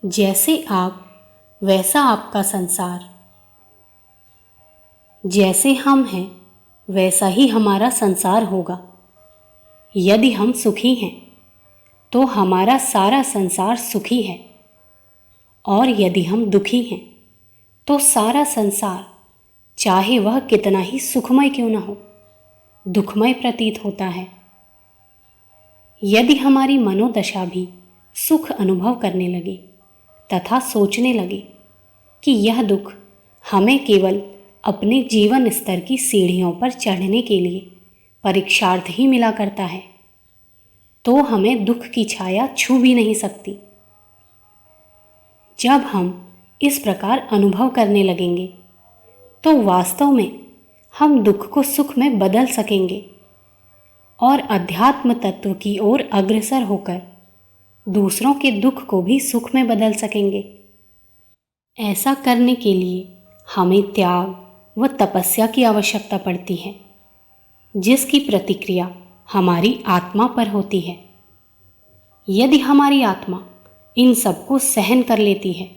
जैसे आप वैसा आपका संसार। जैसे हम हैं वैसा ही हमारा संसार होगा। यदि हम सुखी हैं तो हमारा सारा संसार सुखी है, और यदि हम दुखी हैं तो सारा संसार, चाहे वह कितना ही सुखमय क्यों न हो, दुखमय प्रतीत होता है। यदि हमारी मनोदशा भी सुख अनुभव करने लगे तथा सोचने लगे कि यह दुख हमें केवल अपने जीवन स्तर की सीढ़ियों पर चढ़ने के लिए परीक्षार्थ ही मिला करता है, तो हमें दुख की छाया छू भी नहीं सकती। जब हम इस प्रकार अनुभव करने लगेंगे तो वास्तव में हम दुख को सुख में बदल सकेंगे और अध्यात्म तत्व की ओर अग्रसर होकर दूसरों के दुख को भी सुख में बदल सकेंगे। ऐसा करने के लिए हमें त्याग व तपस्या की आवश्यकता पड़ती है, जिसकी प्रतिक्रिया हमारी आत्मा पर होती है। यदि हमारी आत्मा इन सबको सहन कर लेती है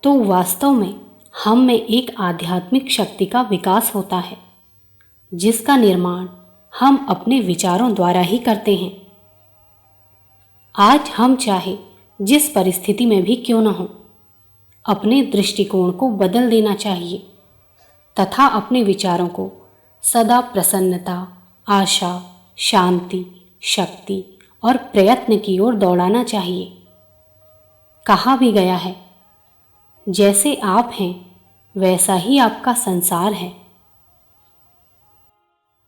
तो वास्तव में हम में एक आध्यात्मिक शक्ति का विकास होता है, जिसका निर्माण हम अपने विचारों द्वारा ही करते हैं। आज हम चाहे जिस परिस्थिति में भी क्यों न हो, अपने दृष्टिकोण को बदल देना चाहिए तथा अपने विचारों को सदा प्रसन्नता, आशा, शांति, शक्ति और प्रयत्न की ओर दौड़ाना चाहिए। कहा भी गया है, जैसे आप हैं वैसा ही आपका संसार है।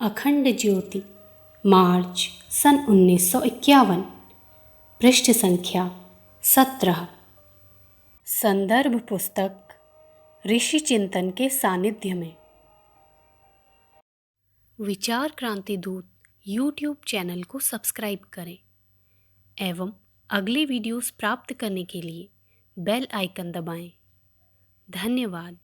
अखंड ज्योति, मार्च सन 1951, पृष्ठ संख्या 17। संदर्भ पुस्तक ऋषि चिंतन के सानिध्य में। विचार क्रांति दूत यूट्यूब चैनल को सब्सक्राइब करें एवं अगले वीडियोस प्राप्त करने के लिए बेल आइकन दबाएं। धन्यवाद।